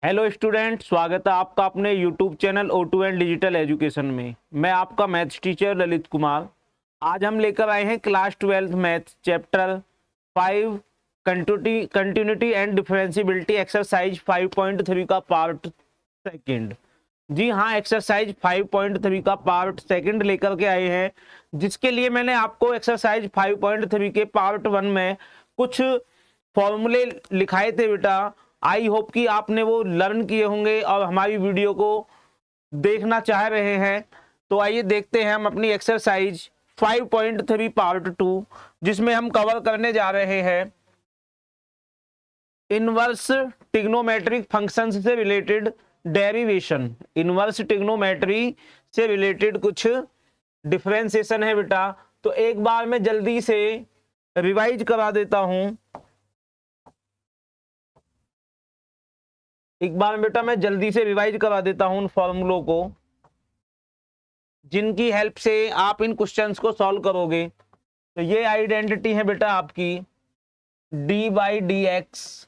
Hello student, स्वागत है आपका अपने YouTube channel O2N digital education में। मैं आपका मैथ्स टीचर ललित कुमार। आज हम लेकर आए हैं class 12 maths chapter 5 continuity and differentiability exercise 5.3 का पार्ट सेकंड। जी हाँ, एक्सरसाइज 5.3 का पार्ट सेकंड लेकर के आए हैं, जिसके लिए मैंने आपको एक्सरसाइज 5.3 के पार्ट 1 में कुछ फॉर्मूले लिखाए थे बेटा। आई होप कि आपने वो लर्न किए होंगे और हमारी वीडियो को देखना चाह रहे हैं। तो आइए देखते हैं हम अपनी एक्सरसाइज 5.3 पार्ट 2, जिसमें हम कवर करने जा रहे हैं इनवर्स ट्रिग्नोमेट्रिक फंक्शंस से रिलेटेड डेरिवेशन। इनवर्स ट्रिग्नोमेट्री से रिलेटेड कुछ डिफरेंशिएशन है बेटा। तो एक बार मैं जल्दी से रिवाइज करा देता हूं। एक बार बेटा मैं जल्दी से रिवाइज करा देता हूं उन फॉर्मूलों को, जिनकी हेल्प से आप इन क्वेश्चंस को सॉल्व करोगे। तो ये आइडेंटिटी है बेटा आपकी D by d x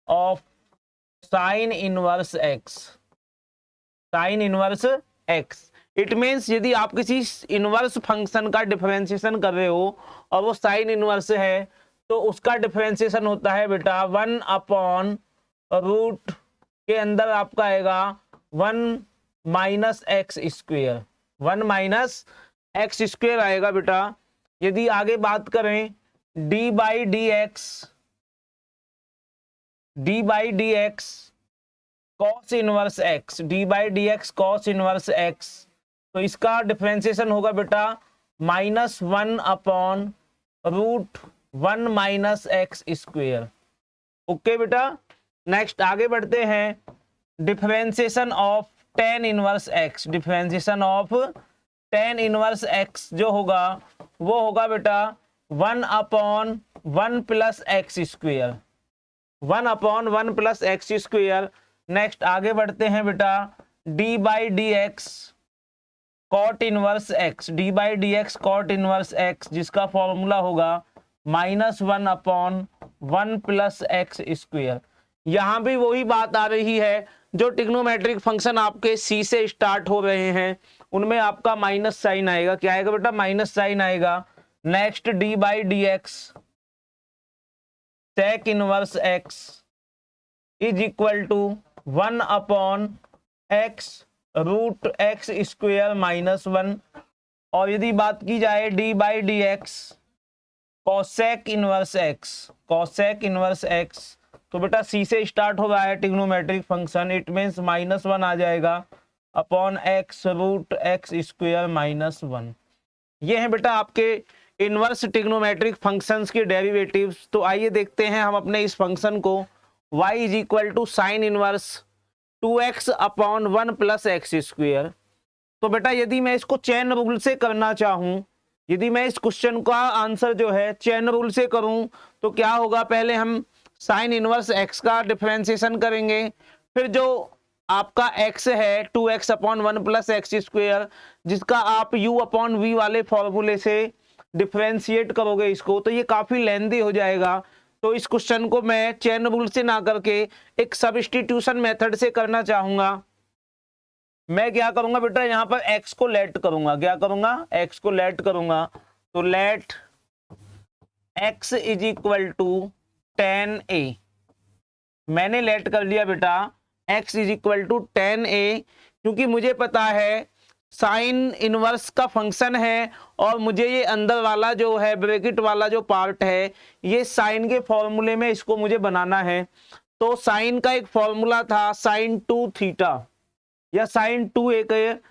of sine inverse x. Sine inverse x it means यदि आप किसी इनवर्स फंक्शन का डिफरेंशिएशन कर रहे हो और वो साइन इनवर्स है, तो उसका डिफरेंशिएशन होता है बेटा 1 अपॉन रूट के अंदर आपका आएगा 1 minus x square. 1 minus x square आएगा बेटा। यदि आगे बात करें d by d x cos inverse x, d by d x cos inverse x, तो इसका डिफरेंशिएशन होगा बेटा -1 upon root 1 minus x square. Okay बेटा, नेक्स्ट आगे बढ़ते हैं। Differentiation of tan inverse x, differentiation of tan inverse x जो होगा वो होगा बेटा 1 upon 1 plus x square. 1 upon 1 plus x square. Next आगे बढ़ते हैं बेटा d by d x cot inverse x, d by d x cot inverse x, जिसका फॉर्मूला होगा -1 अपॉन 1 प्लस एक्स स्क्वेयर। यहां भी वही बात आ रही है, जो ट्रिग्नोमेट्रिक फंक्शन आपके सी से स्टार्ट हो रहे हैं उनमें आपका माइनस साइन आएगा। क्या आएगा बेटा? माइनस साइन आएगा। Next d by d x sec inverse x is equal to 1 upon x root x square -1। और यदि बात की जाए d by d x cosec inverse x, cosec inverse x, तो बेटा सी से स्टार्ट हो रहा है ट्रिग्नोमेट्रिक फंक्शन, इट मीन्स -1 आ जाएगा upon x root x square -1। ये है बेटा आपके इनवर्स ट्रिग्नोमेट्रिक फंक्शंस के डेरिवेटिव्स। तो आइए देखते हैं हम अपने इस फंक्शन को y is equal to sine inverse 2x upon 1 plus x square. तो बेटा यदि मैं इसको चेन रूल से करना चाहूं, यदि मैं इस क्वेश्चन का आंसर जो है चेन रूल से करूं, तो क्या होगा? पहले हम साइन इनवर्स x का डिफरेंशिएशन करेंगे, फिर जो आपका x है 2x upon 1 plus x square, जिसका आप u अपॉन v वाले फॉर्मूले से डिफरेंशिएट करोगे इसको, तो ये काफी लेंथी हो जाएगा। तो इस क्वेश्चन को मैं चेन रूल से ना करके एक सब्स्टिट्यूशन मेथड से करना चाहूंगा। मैं क्या करूंगा बेटा, यहां पर x को लेट करूंगा। क्या करूंगा? x को लेट करूंगा। तो let x is equal to tan a, मैंने लेट कर लिया बेटा x is equal to tan a, क्योंकि मुझे पता है साइन इनवर्स का फंक्शन है और मुझे ये अंदर वाला जो है ब्रैकेट वाला जो पार्ट है ये साइन के फॉर्मूले में इसको मुझे बनाना है। तो साइन का एक फॉर्मूला था साइन 2 थीटा या साइन 2 एक,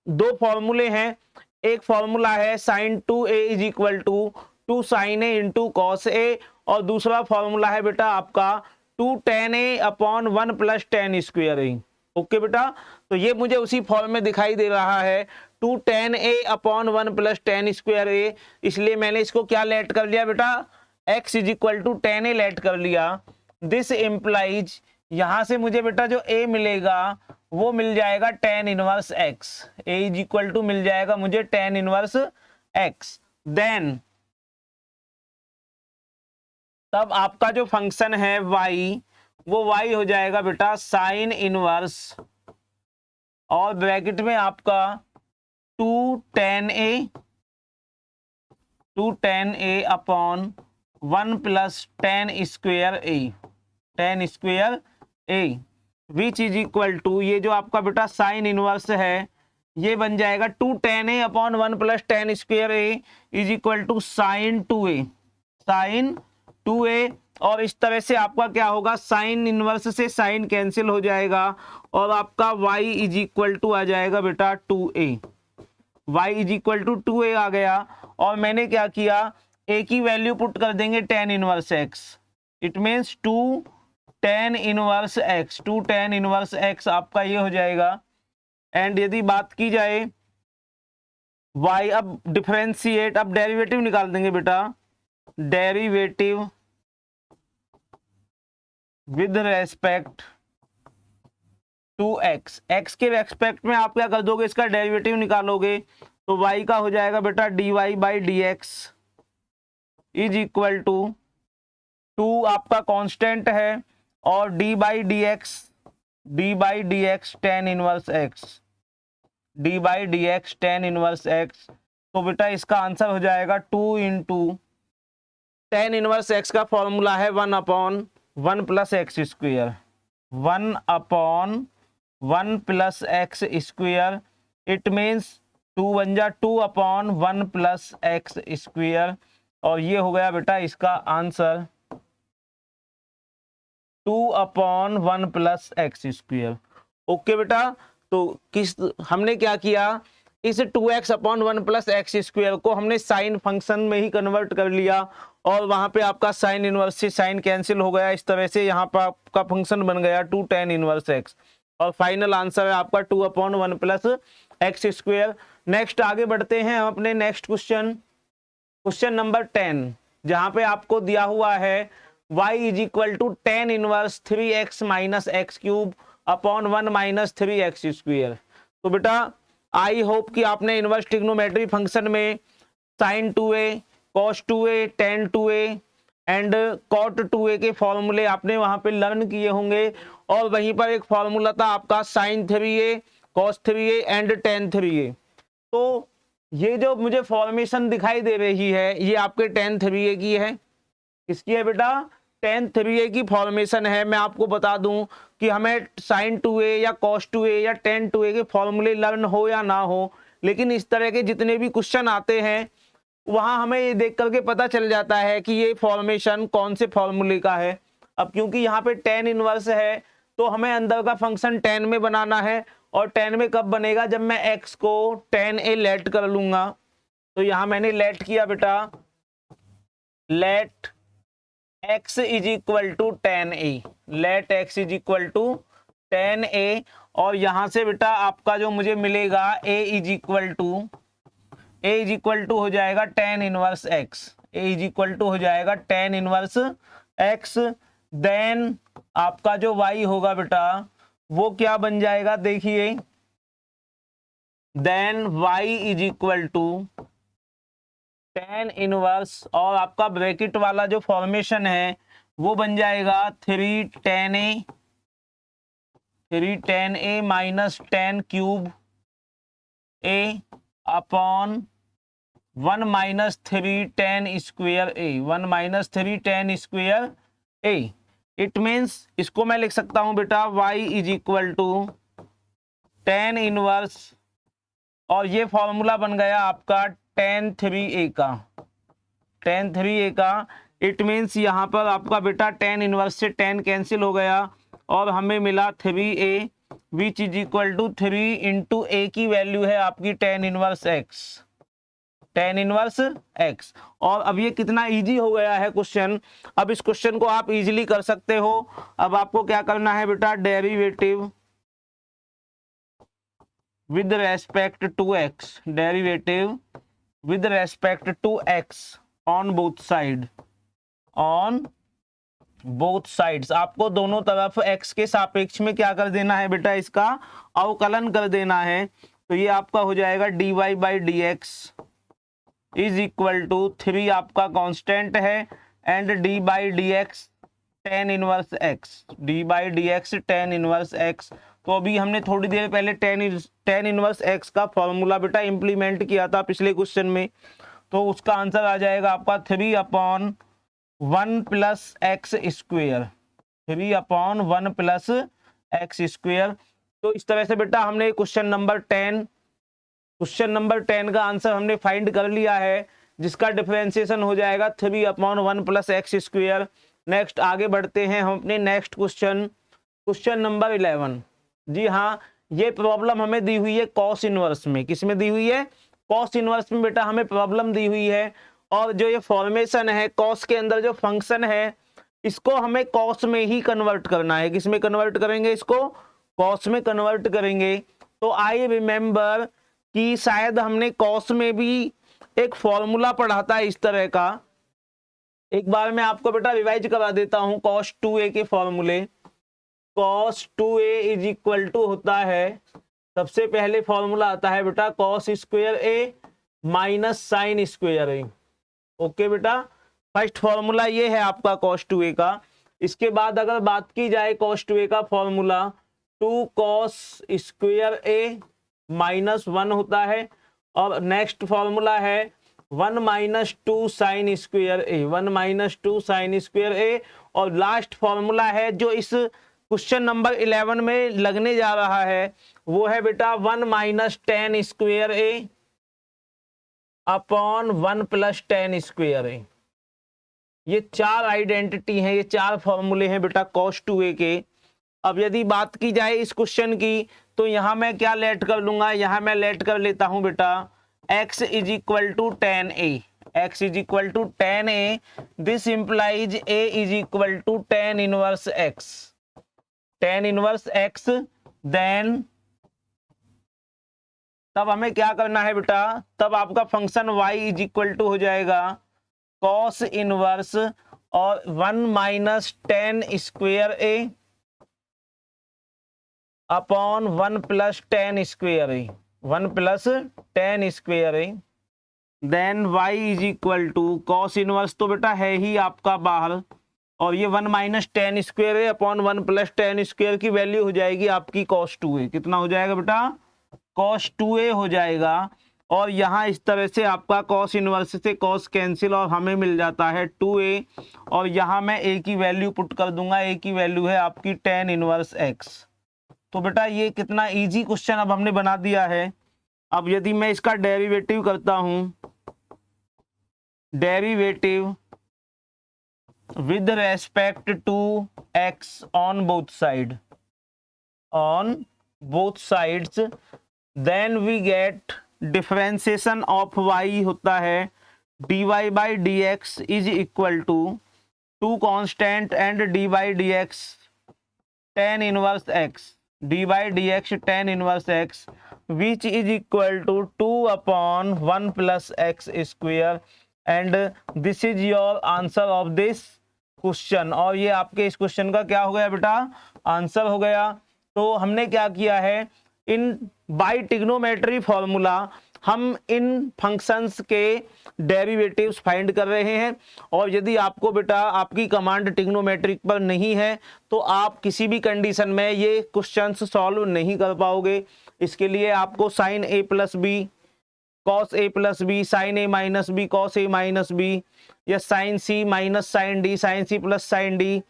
दो फॉर्मूले हैं। एक फॉर्मूला है sine 2a is equal to 2 sine a into cos a, और दूसरा फॉर्मूला है बेटा आपका 2 tan a upon 1 plus tan square a। Okay बेटा, तो ये मुझे उसी फॉर्म में दिखाई दे रहा है 2 tan a upon 1 plus tan square a, इसलिए मैंने इसको क्या लेट कर लिया बेटा? x is equal to tan a let कर लिया। दिस इम्प्लाइज, यहां से मुझे बेटा जो a मिलेगा वो मिल जाएगा tan inverse x, a is equal to मिल जाएगा मुझे tan इनवर्स x। देन तब आपका जो फंक्शन है y वो y हो जाएगा बेटा साइन इनवर्स, और ब्रैकेट में आपका 2 tan a upon 1 plus tan square a which is equal to, ये जो आपका बेटा साइन इनवर्स है ये बन जाएगा 2 tan a upon 1 plus tan square a is equal to sine 2a। और इस तरह से आपका क्या होगा, साइन इनवर्स से साइन कैंसिल हो जाएगा और आपका y इज इक्वल टू आ जाएगा बेटा 2a। y is equal to 2a आ गया, और मैंने क्या किया, a की वैल्यू पुट कर देंगे tan inverse x, it means 2 tan inverse x आपका ये हो जाएगा। एंड यदि बात की जाए y, अब डिफरेंशिएट, अब डेरिवेटिव निकाल देंगे बेटा, derivative with respect to x के रेस्पेक्ट में आप क्या कर दोगे, इसका डेरिवेटिव निकालोगे तो y का हो जाएगा बेटा dy by d x is equal to 2 आपका कांस्टेंट है, और d by d x tan inverse x, तो बेटा इसका आंसर हो जाएगा 2 इंटू tan इनवर्स x का फॉर्मूला है 1 upon 1 plus x square, 1 upon 1 plus x square, it means 2 बन जा 2 अपॉन 1 प्लस एक्स स्क्वेयर, और ये हो गया बेटा इसका answer 2 upon 1 plus x square. Okay बेटा, तो हमने क्या किया, इस 2x upon 1 plus x square को हमने साइन फंक्शन में ही कन्वर्ट कर लिया, और वहां पे आपका साइन इनवर्स से साइन कैंसिल हो गया, इस तरह से यहाँ पर आपका फंक्शन बन गया 2 tan इनवर्स x, और फाइनल आंसर है आपका 2 upon 1 plus x square. Next आगे बढ़ते हैं हम अपने नेक्स्ट क्वेश्चन नंबर 10, जहां पे आपको दिया हुआ है y is equal to tan inverse 3x minus x cube upon 1 minus 3x square. तो बेटा आई होप कि आपने इनवर्स ट्रिग्नोमेट्री फंक्शन में sine 2a, cos 2a, tan 2a and cot 2a के फॉर्मूले आपने वहां पे लर्न किए होंगे, और वहीं पर एक फॉर्मूला था आपका sin 3a, cos 3a and tan 3a। तो ये जो मुझे फॉर्मेशन दिखाई दे रही है ये आपके tan 3a की है, किसकी है बेटा, tan 3a की फॉर्मेशन है। मैं आपको बता दूं कि हमें sin 2a या cos 2a या tan 2a के फॉर्मूले लर्न हो या ना हो, लेकिन इस तरह के जितने भी क्वेश्चन आते हैं वहां हमें ये देख करके पता चल जाता है कि ये फॉर्मेशन कौन से फॉर्मूले का है। अब क्योंकि यहाँ पे tan इनवर्स है तो हमें अंदर का फंक्शन tan में बनाना है, और tan में कब बनेगा, जब मैं x को tan a लेट कर लूंगा। तो यहाँ मैंने लेट किया बेटा, let x is equal to tan a, let x is equal to tan a, और यहां से बेटा आपका जो मुझे मिलेगा a इज इक्वल टू हो जाएगा tan inverse x, a is equal to हो जाएगा tan इनवर्स x। देन आपका जो y होगा बेटा वो क्या बन जाएगा, देखिए, then y is equal to tan inverse, और आपका ब्रैकेट वाला जो फॉर्मेशन है वो बन जाएगा 3 tan a minus tan cube a upon 1 minus 3 tan square a, 1 minus 3 tan square a। It means इसको मैं लिख सकता हूं बेटा y is equal to tan inverse, और ये फॉर्मूला बन गया आपका tan 3a का। इट मीन्स यहाँ पर आपका बेटा tan इनवर्स से tan कैंसिल हो गया, और हमें मिला 3a which is equal to 3 into a की वैल्यू है आपकी tan इनवर्स x। और अब ये कितना इजी हो गया है क्वेश्चन, अब इस क्वेश्चन को आप इजीली कर सकते हो। अब आपको क्या करना है बेटा, derivative with respect to x on both sides, आपको दोनों तरफ x के सापेक्ष में क्या कर देना है बेटा, इसका अवकलन कर देना है। तो ये आपका हो जाएगा dy by d x is equal to 3 आपका कांस्टेंट है, and d by d x tan inverse x, d by d x tan inverse x. तो अभी हमने थोड़ी देर पहले टेन इनवर्स एक्स का फॉर्मूला बेटा इंप्लीमेंट किया था पिछले क्वेश्चन में, तो उसका आंसर आ जाएगा आपका 3/1 plus x square, 3/1 plus x square. तो इस तरह से बेटा हमने क्वेश्चन नंबर 10 का आंसर हमने फाइंड कर लिया है, जिसका डिफरेंशिएशन हो जाएगा 3/1 प्लस एक्स स्क्वेयर। नेक्स्ट आगे बढ़ते हैं हम अपने नेक्स्ट क्वेश्चन नंबर 11। जी हाँ, ये प्रॉब्लम हमें दी हुई है कॉस इनवर्स में। किस में दी हुई है? कॉस इनवर्स में बेटा हमें प्रॉब्लम दी हुई है, और जो ये फॉर्मेशन है कॉस के अंदर जो फंक्शन है, इसको हमें कॉस में ही कन्वर्ट करना है। किस में कन्वर्ट करेंगे? इसको कॉस में कन्वर्ट करेंगे। तो आई रिमेंबर कि शायद हमने कॉस में भी एक फॉर्मूला पढ़ा था इस तरह का। एक बार मैं आपको बेटा रिवाइज करा देता हूं cos 2a के फॉर्मूले। cos 2a is equal to होता है, सबसे पहले फॉर्मूला आता है बेटा cos square a minus sine square a। Okay बेटा, फर्स्ट फॉर्मूला ये है आपका cos 2a का। इसके बाद अगर बात की जाए cos 2a का formula, 2 cos square a minus 1 होता है, और नेक्स्ट फॉर्मूला है 1 minus 2 sine square a, 1 minus 2 sine square a, और लास्ट फॉर्मूला है जो इस क्वेश्चन नंबर 11 में लगने जा रहा है, वो है बेटा 1 minus 10 square a upon 1 plus 10 square a। ये चार आइडेंटिटी हैं, ये चार फॉर्मूले हैं बेटा cos 2a के। अब यदि बात की जाए इस क्वेश्चन की, तो यहां मैं क्या लेट कर लूंगा? यहां मैं लेट कर लेता हूं बेटा x is equal to 10a, x is equal to 10a, this implies a is equal to 10 inverse x, 10 inverse x। Then तब हमें क्या करना है बेटा? तब आपका function y is equal to हो जाएगा cos इनवर्स और 1 minus 10 square a upon 1 plus 10 square a, 1 plus 10 square a। Then y is equal to cos inverse तो बेटा है ही आपका बाहर, और ये 1 minus 10 square a upon 1 plus 10 square की वैल्यू हो जाएगी आपकी cos 2a। कितना हो जाएगा बेटा? cos 2a हो जाएगा। और यहाँ इस तरह से आपका cos इनवर्स से cos कैंसिल, और हमें मिल जाता है 2a, और यहाँ मैं a की वैल्यू पुट कर दूंगा, a की वैल्यू है आपकी 10 इनवर्स x। तो बेटा ये कितना इजी क्वेश्चन अब हमने बना दिया है। अब यदि मैं इसका डेरिवेटिव करता हूं, derivative with respect to x on both sides, then we get differentiation of y होता है dy by d x is equal to 2 constant and dy by d x 10 inverse x, d by d x 10 inverse x, which is equal to 2/1 plus x square. And this is your answer of this question. और ये आपके इस question का क्या हो गया बेटा? Answer हो गया। तो हमने क्या किया है, इन बाय ट्रिग्नोमेट्री फॉर्मूला हम इन फंक्शंस के डेरिवेटिव्स फाइंड कर रहे हैं। और यदि आपको बेटा आपकी कमांड ट्रिग्नोमेट्रिक पर नहीं है, तो आप किसी भी कंडीशन में ये क्वेश्चंस सॉल्व नहीं कर पाओगे। इसके लिए आपको sine a plus B cos a plus B, sine a minus B cos a minus B, या sine c minus sine D, sine c plus sine D,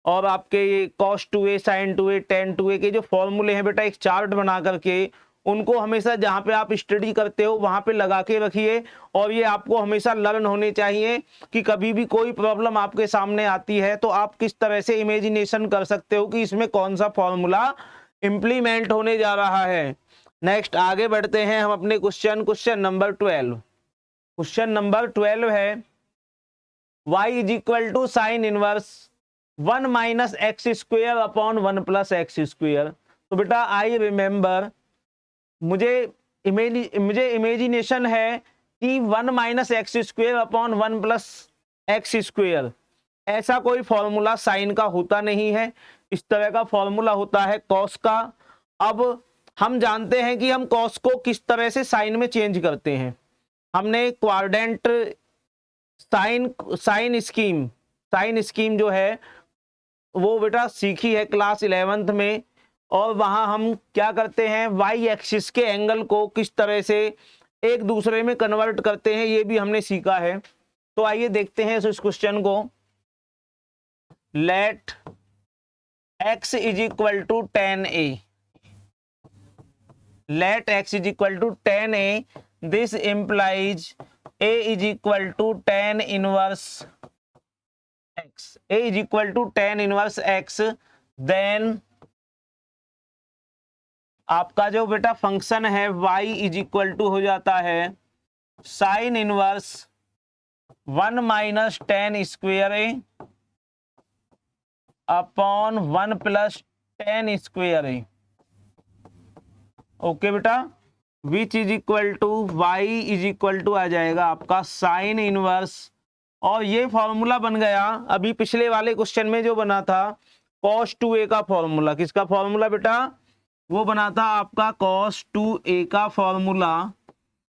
और आपके ये cos 2a sin 2a tan 2a के जो फॉर्मूले हैं बेटा, एक चार्ट बना करके उनको हमेशा जहां पे आप स्टडी करते हो वहां पे लगा के रखिए। और ये आपको हमेशा लर्न होने चाहिए कि कभी भी कोई प्रॉब्लम आपके सामने आती है तो आप किस तरह से इमेजिनेशन कर सकते हो कि इसमें कौन सा फॉर्मूला इंप्लीमेंट होने जा रहा है। नेक्स्ट आगे बढ़ते हैं हम अपने क्वेश्चन नंबर 12। क्वेश्चन नंबर 12 है y is equal to sine inverse 1 minus x square upon 1 plus x square. तो बेटा आई रिमेंबर, मुझे इमेजिनेशन है कि 1 minus x square upon 1 plus x square, ऐसा कोई फॉर्मूला साइन का होता नहीं है। इस तरह का फॉर्मूला होता है कॉस का। अब हम जानते हैं कि हम कॉस को किस तरह से साइन में चेंज करते हैं। हमने क्वाड्रेंट साइन स्कीम जो है वो बेटा सीखी है क्लास 11th में, और वहां हम क्या करते हैं, वाई एक्सिस के एंगल को किस तरह से एक दूसरे में कन्वर्ट करते हैं, ये भी हमने सीखा है। तो आइए देखते हैं इस क्वेश्चन को। Let x is equal to 10a, let x is equal to 10a, this implies a is equal to 10 inverse x, a is equal to 10 inverse x, then आपका जो बेटा फंक्शन है y इज इक्वल टू हो जाता है sine inverse 1 minus 10 square a upon 1 plus 10 square a. Okay बेटा, which is equal to y is equal to आ जाएगा आपका साइन इनवर्स, और ये फॉर्मूला बन गया अभी पिछले वाले क्वेश्चन में जो बना था cos 2a का फॉर्मूला। किसका फॉर्मूला बेटा? वो बना था आपका cos 2a का फॉर्मूला,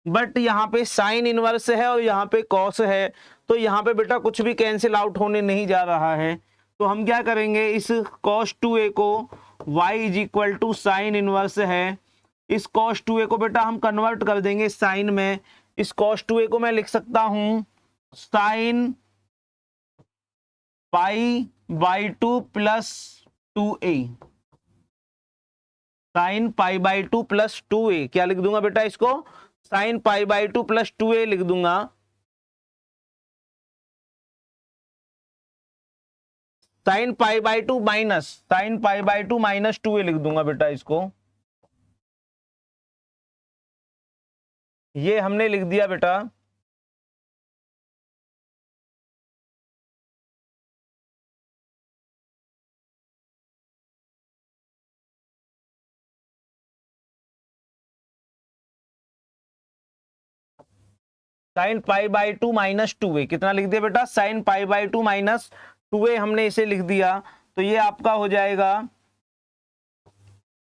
बट यहाँ पे साइन इनवर्स है और यहाँ पे cos है, तो यहाँ पे बेटा कुछ भी कैंसिल आउट होने नहीं जा रहा है। तो हम क्या करेंगे, इस cos 2a को y is equal to sine inverse है, इस cos 2a को बेटा हम कन्वर्ट कर देंगे साइन में। इस cos 2a को मैं लिख सकता हूं sign pi by 2 plus 2a, sign pi by 2 plus 2a। क्या लिख दूंगा बेटा इसको? Sign pi by 2 plus 2a लिख दूंगा। Sign pi by 2 minus sign pi by 2 minus 2a लिख दूंगा बेटा इसको। ये हमने लिख दिया बेटा। Sign pi by 2 minus 2a कितना लिख दिया बेटा? Sign pi by 2 minus 2a हमने इसे लिख दिया। तो ये आपका हो जाएगा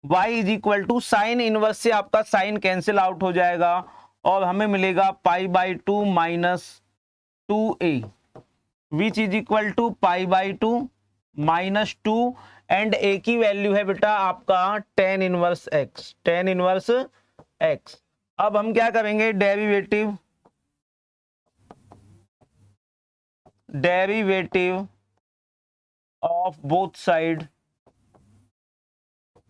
y is equal to sine inverse से आपका साइन कैंसिल आउट हो जाएगा और हमें मिलेगा pi by 2 minus 2a, which is equal to pi by 2 minus 2, and a की वैल्यू है बेटा आपका tan inverse x, tan inverse x। अब हम क्या करेंगे, डेरिवेटिव ऑफ बोथ साइड,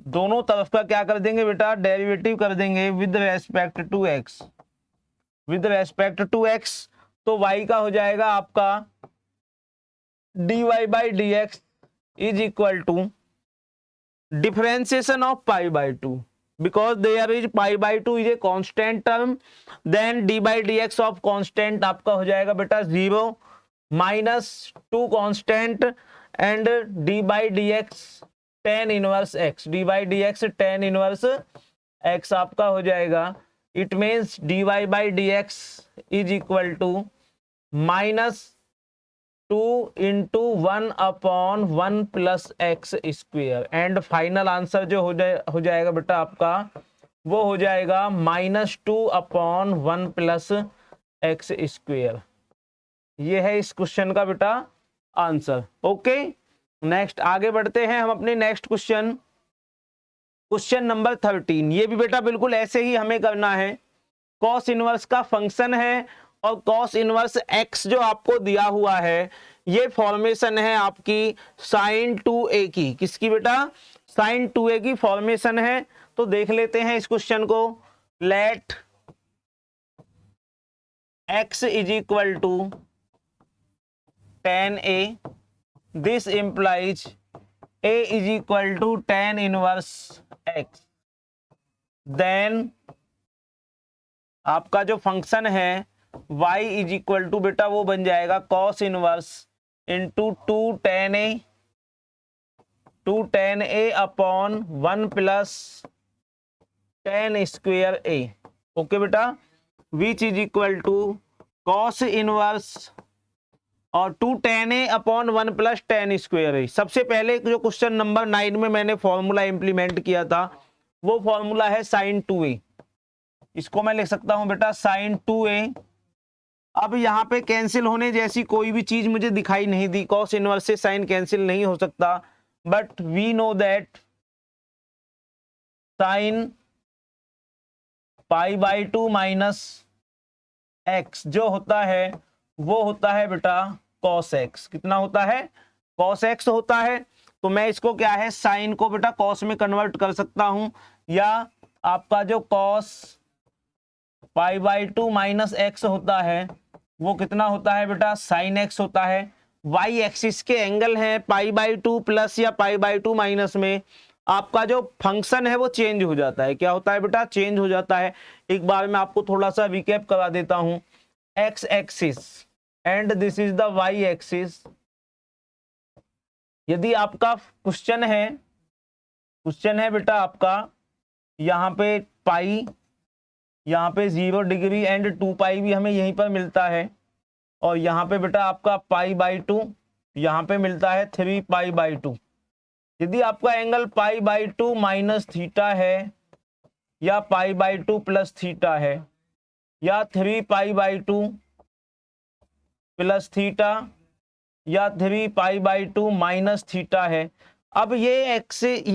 दोनों तरफ का क्या कर देंगे बेटा? डेरिवेटिव कर देंगे with respect to x, with respect to x। तो y का हो जाएगा आपका dy by d x is equal to differentiation of pi by 2, because there is pi by 2 is a constant term, then d by dx of constant आपका हो जाएगा बेटा 0 minus 2 constant and d by dx tan inverse x, d by dx tan inverse x आपका हो जाएगा। It means dy by dx is equal to minus 2 into 1 upon 1 plus x square, and final answer जो हो जाएगा बेटा आपका वो हो जाएगा minus 2 upon 1 plus x square. ये है इस क्वेश्चन का बेटा आंसर। ओके, नेक्स्ट आगे बढ़ते हैं हम अपने नेक्स्ट क्वेश्चन, क्वेश्चन नंबर 13। ये भी बेटा बिल्कुल ऐसे ही हमें करना है। कॉस इनवर्स का फंक्शन है और कॉस इनवर्स x जो आपको दिया हुआ है, ये फॉर्मेशन है आपकी साइन 2a की। किसकी बेटा? साइन 2a की फॉर्मेशन है। तो देख लेते हैं इस क्वेश्चन को। Let x is equal to 10a, this implies a is equal to tan inverse x, then आपका जो फंक्शन है y इज इक्वल टू बेटा वो बन जाएगा cos inverse into 2 tan a upon 1 plus tan square a। Okay बेटा, which is equal to cos inverse और 2 tan a upon 1 plus tan square a। सबसे पहले जो क्वेश्चन नंबर 9 में मैंने फॉर्मूला इंप्लीमेंट किया था वो फॉर्मूला है साइन 2a। इसको मैं लिख सकता हूं बेटा साइन 2a अब यहाँ पे कैंसिल होने जैसी कोई भी चीज मुझे दिखाई नहीं दी, कॉस इनवर्स से साइन कैंसिल नहीं हो सकता, but we know that sine pi by two minus x जो होता है वो होता है बेटा कॉस एक्स। कितना होता है? कॉस एक्स होता है। तो मैं इसको क्या है, साइन को बेटा कॉस में कन्वर्ट कर सकता हूं, या आपका जो cos pi by two minus x होता है वो कितना होता है बेटा, साइन एक्स होता है। वाई एक्सिस के एंगल है पाई बाई टू प्लस या पाई बाई टू माइनस में आपका जो फंक्शन है वो चेंज हो जाता है। क्या होता है बेटा? चेंज हो जाता है। एक बार मैं आपको थोड़ा सा रिकैप करा देता हूं। X axis and this is the y axis. यदि आपका क्वेश्चन है बेटा आपका यहाँ पे पाई, यहाँ पे 0 डिग्री एंड 2 पाई भी हमें यहीं पर मिलता है, और यहाँ पे बेटा आपका पाई बाई टू, यहाँ पे मिलता है 3 पाई बाई टू। यदि आपका angle pi by two minus theta है, या पाई बाई टू प्लस थीटा है, या 3 पाई बाई टू प्लस थीटा, या 3 पाई बाई टू माइनस थीटा है। अब ये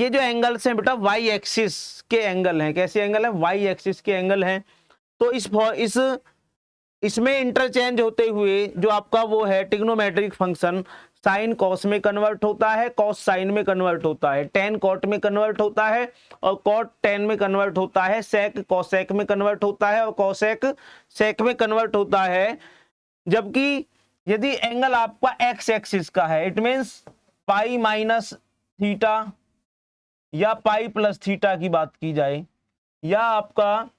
जो एंगल्स हैं बेटा वाई एक्सिस के एंगल हैं। कैसे एंगल है? वाई एक्सिस के एंगल हैं। तो इसमें इंटरचेंज होते हुए जो आपका वो है ट्रिग्नोमेट्रिक फंक्शन, साइन कॉस में कन्वर्ट होता है, कॉस साइन में कन्वर्ट होता है, टेन कॉट में कन्वर्ट होता है, और कॉट टेन में कन्वर्ट होता है, सेक कॉसेक में कन्वर्ट होता है, और कॉसेक सेक में कन्वर्ट होता है। जबकि यदि एंगल आपका एक्स एक्सिस का है, it means pi minus theta या पाई प्लस थीटा की बात की जाए, या आपका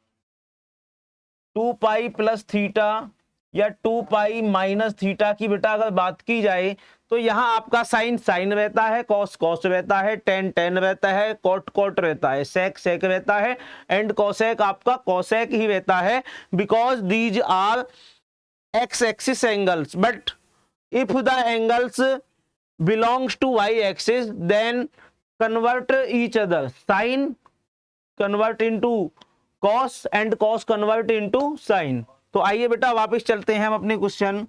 2 पाई प्लस थीटा या 2 पाई माइनस थीटा की बेटा अगर बात की जाए, तो यहां आपका साइन साइन रहता है, कॉस कॉस रहता है, टेन टेन रहता है, कॉट कॉट रहता है, सेक सेक रहता है, एंड कॉसेक आपका कॉसेक ही रहता है, because these are x axis angles. But if the angles belongs to y axis then convert each other, sin convert into cos and cos convert into sin। तो आइए बेटा वापस चलते हैं हम अपने क्वेश्चन,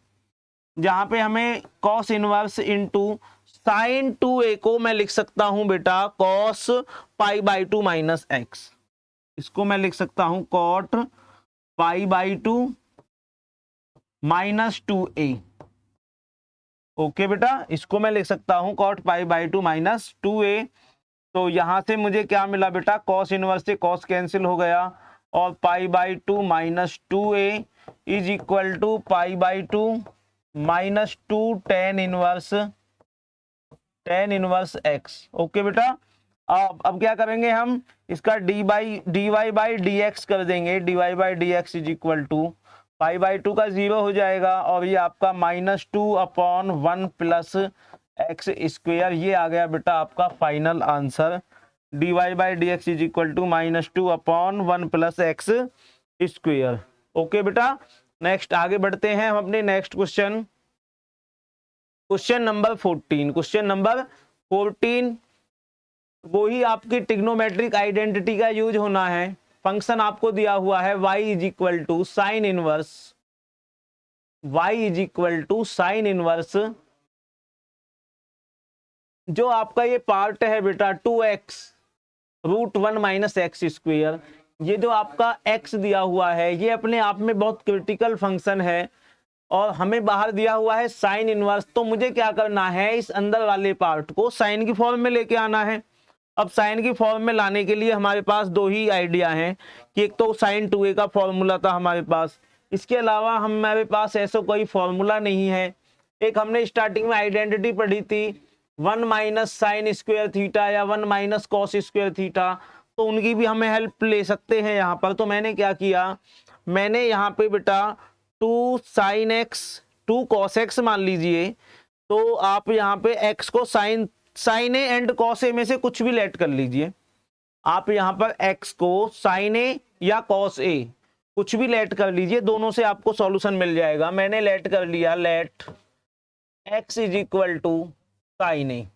जहां पे हमें cos inverse into sine 2a को मैं लिख सकता हूं बेटा cos pi by two minus x. इसको मैं लिख सकता हूं cot pi by two minus 2a। Okay बेटा, इसको मैं लिख सकता हूं cot pi by two minus 2a। तो यहां से मुझे क्या मिला बेटा, cos इनवर्स से cos कैंसिल हो गया, और pi by two minus 2a is equal to pi by two minus 2 tan inverse x। Okay बेटा, अब क्या करेंगे हम, इसका dy बाई डी एक्स कर देंगे। dy by d x is equal to pi by two का 0 हो जाएगा, और ये आपका minus 2 upon 1 plus x square. ये आ गया बेटा आपका final answer. dy by d x is equal to minus 2 upon 1 plus x square. Okay बेटा, नेक्स्ट आगे बढ़ते हैं हम अपने next question, question number 14। Question number 14 वही आपकी ट्रिग्नोमेट्रिक आइडेंटिटी का यूज होना है। फंक्शन आपको दिया हुआ है y is equal to sine inverse, जो आपका ये पार्ट है बेटा 2x root 1 minus x square. ये जो आपका x दिया हुआ है ये अपने आप में बहुत क्रिटिकल फंक्शन है, और हमें बाहर दिया हुआ है साइन इनवर्स। तो मुझे क्या करना है, इस अंदर वाले पार्ट को साइन की फॉर्म में लेके आना है। अब साइन की फॉर्म में लाने के लिए हमारे पास दो ही आइडिया हैं, कि एक तो साइन 2a का फॉर्मूला था हमारे पास, इसके अलावा हमारे पास ऐसा कोई फॉर्मूला नहीं है। एक हमने स्टार्टिंग में आइडेंटिटी पढ़ी थी 1 माइनस साइन स्क्वायर थीटा या 1 माइनस कॉस स्क्वायर थीटा, तो उनकी भी हमें हेल्प ले सकते हैं यहाँ पर। तो मैंने क्या किया, मैंने यहाँ पे बेटा 2 साइन एक्स 2 कॉस एक्स मान लीजिए, तो आप यहाँ पे x को sign A and cos A में से कुछ भी लेट कर लीजिए। आप यहाँ पर x को साइन ए या कॉस ए कुछ भी लेट कर लीजिए, दोनों से आपको सॉल्यूशन मिल जाएगा। मैंने लेट कर लिया, let x is equal to sine a,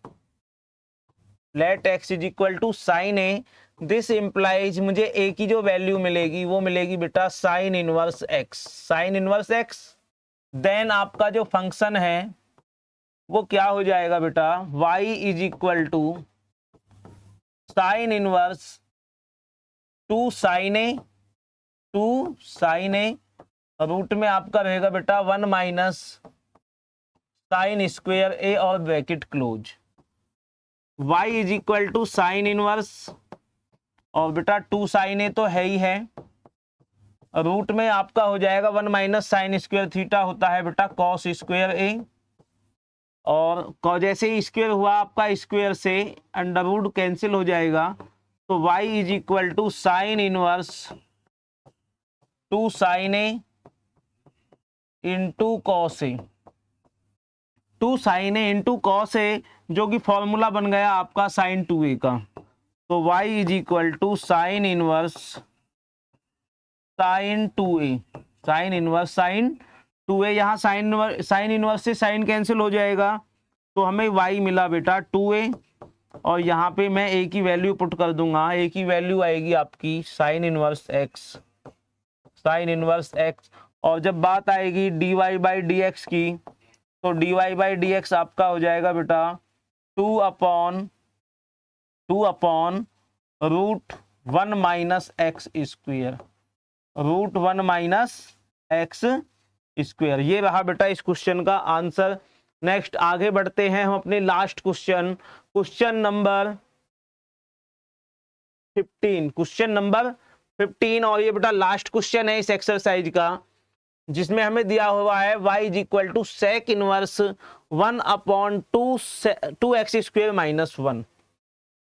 let x is equal to sine a. This implies मुझे a की जो वैल्यू मिलेगी वो मिलेगी बेटा sine inverse x, sine inverse x then आपका जो फंक्शन है वो क्या हो जाएगा बेटा, y is equal to sine inverse 2 sine a root में आपका रहेगा बेटा 1 माइनस साइन स्क्वेयर ए और bracket close. y is equal to sine inverse और बेटा 2 साइन ए तो है ही है, रूट में आपका हो जाएगा 1 माइनस साइन स्क्वेयर थीटा होता है बेटा कॉस स्क्वेयर ए, और जैसे ही स्क्वेयर हुआ आपका स्क्वेयर से अंडर रूट कैंसिल हो जाएगा, तो y is equal to sine inverse 2 sine a into cos a, 2 sine a into cos a, जो कि फॉर्मूला बन गया आपका साइन 2a का। तो y is equal to sine inverse sine 2a, sine inverse sine 2a, यहाँ sine inverse से sine cancel हो जाएगा, तो हमें y मिला बेटा 2a, और यहाँ पे मैं a की वैल्यू पुट कर दूंगा। a की वैल्यू आएगी आपकी sign inverse x, sine inverse x, और जब बात आएगी dy बाई डी एक्स की, तो dy बाई डी एक्स आपका हो जाएगा बेटा 2 upon root 1 minus x square, root 1 minus x square. ये रहा बेटा इस क्वेश्चन का आंसर। नेक्स्ट आगे बढ़ते हैं हम अपने last question, question number 15, question number 15, और ये बेटा लास्ट क्वेश्चन है इस एक्सरसाइज का, जिसमें हमें दिया हुआ है y is equal to sec inverse 1 upon 2 x square minus 1।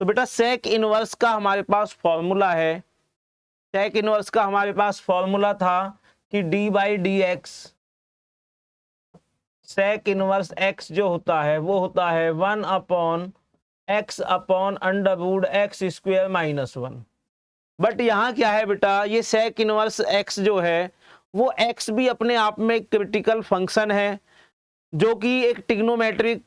तो बेटा सेक इनवर्स का हमारे पास फॉर्मूला है, सेक इनवर्स का हमारे पास फॉर्मूला था कि d by d x, sec inverse x जो होता है वो होता है 1 upon x upon under root x square minus 1। But यहाँ क्या है बेटा, ये सेक इनवर्स x जो है वो x भी अपने आप में क्रिटिकल फंक्शन है, जो कि एक ट्रिग्नोमेट्रिक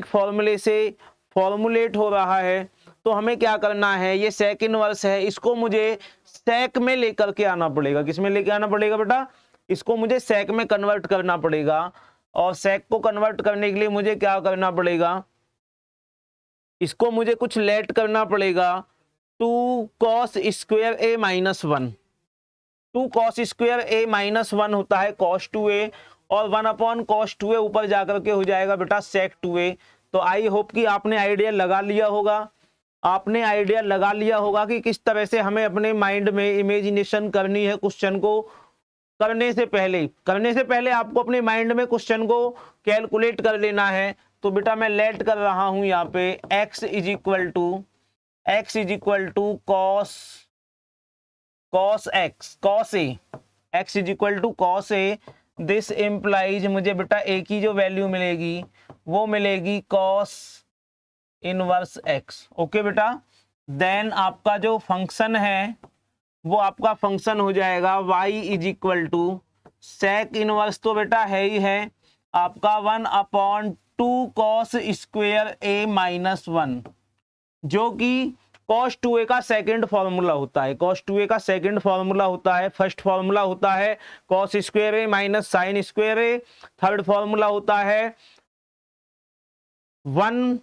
फॉर्मूले से फॉर्मुलेट हो रहा है। तो हमें क्या करना है, ये सेक इनवर्स है, इसको मुझे सेक में लेकर के आना पड़ेगा। किसमें लेके आना पड़ेगा बेटा, इसको मुझे सेक में कन्वर्ट करना पड़ेगा, और सेक को कन्वर्ट करने के लिए मुझे क्या करना पड़ेगा, इसको मुझे कुछ लेट करना पड़ेगा 2 cos square a minus 1, 2 cos square a minus 1 होता है कॉस 2a, और 1 अपॉन कॉस 2a ऊपर जाकर के हो जाएगा बेटा सेक 2a। तो आई होप कि आपने आइडिया लगा लिया होगा, कि किस तरह से हमें अपने माइंड में इमेजिनेशन करनी है क्वेश्चन को करने से पहले आपको अपने माइंड में क्वेश्चन को कैलकुलेट कर लेना है। तो बेटा मैं लेट कर रहा हूं यहाँ पे x is equal to cos a, x is equal to cos a. This implies मुझे बेटा a की जो वैल्यू मिलेगी वो मिलेगी कॉस इनवर्स x। ओके बेटा, देन आपका जो फंक्शन है वो आपका फंक्शन हो जाएगा y is equal to sec inverse, तो बेटा है ही है आपका 1 upon 2 cos square a minus 1, जो कि cos 2a का सेकंड फॉर्मूला होता है। cos 2a का सेकंड फॉर्मूला होता है, फर्स्ट फॉर्मूला होता है cos square a minus sign square A, third formula होता है 1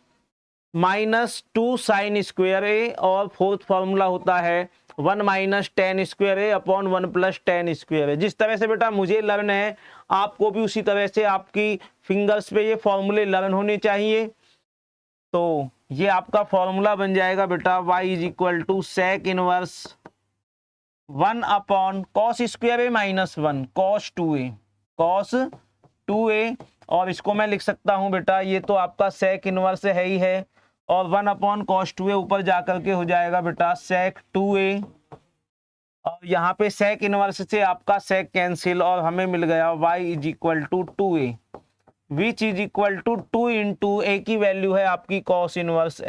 माइनस 2 साइन स्क्वेयर ए, और फोर्थ फॉर्मूला होता है 1 minus ten square a upon 1 plus ten square ए। जिस तरह से बेटा मुझे लर्न है, आपको भी उसी तरह से आपकी फिंगर्स पे ये फॉर्मूले लर्न होने चाहिए। तो ये आपका फॉर्मूला बन जाएगा बेटा y is equal to sec inverse 1 upon cos square a minus 1 cos 2a, और इसको मैं लिख सकता हूं बेटा, ये तो आपका सेक इनवर्स है ही है, और 1 अपॉन कॉस 2a ऊपर जाकर के हो जाएगा बेटा सेक 2a, और यहाँ पे सेक इनवर्स से आपका सेक कैंसिल, और हमें मिल गया y is equal to 2a, which is equal to 2 into a की वैल्यू है आपकी कॉस इनवर्स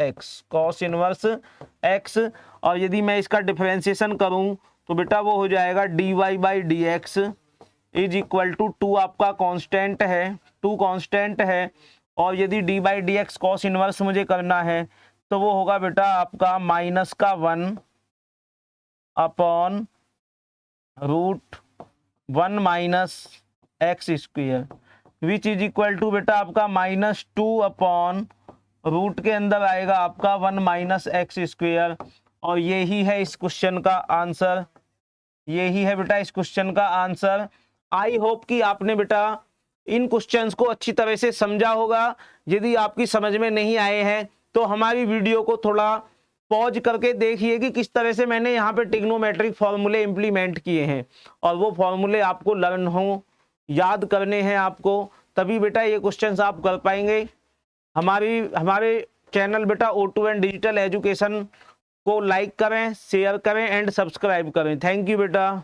x, और यदि मैं इसका डिफरेंशिएशन करूं तो बेटा वो हो जाएगा dy by d x is equal to 2 आपका कांस्टेंट है, 2 कांस्टेंट है, और यदि d by d x cos inverse मुझे करना है तो वो होगा बेटा आपका -1 upon root 1 minus x square which is equal to बेटा आपका -2 अपॉन रूट के अंदर आएगा आपका 1 माइनस एक्स स्क्वेयर। और यही है इस क्वेश्चन का आंसर, यही है बेटा इस क्वेश्चन का आंसर। आई होप कि आपने बेटा इन क्वेश्चंस को अच्छी तरह से समझा होगा। यदि आपकी समझ में नहीं आए हैं तो हमारी वीडियो को थोड़ा पॉज करके देखिए कि किस तरह से मैंने यहाँ पे ट्रिग्नोमेट्रिक फॉर्मूले इंप्लीमेंट किए हैं, और वो फॉर्मूले आपको लर्न हो, याद करने हैं आपको, तभी बेटा ये क्वेश्चंस आप कर पाएंगे। हमारे चैनल बेटा O2N डिजिटल एजुकेशन को लाइक करें, शेयर करें एंड सब्सक्राइब करें। थैंक यू बेटा।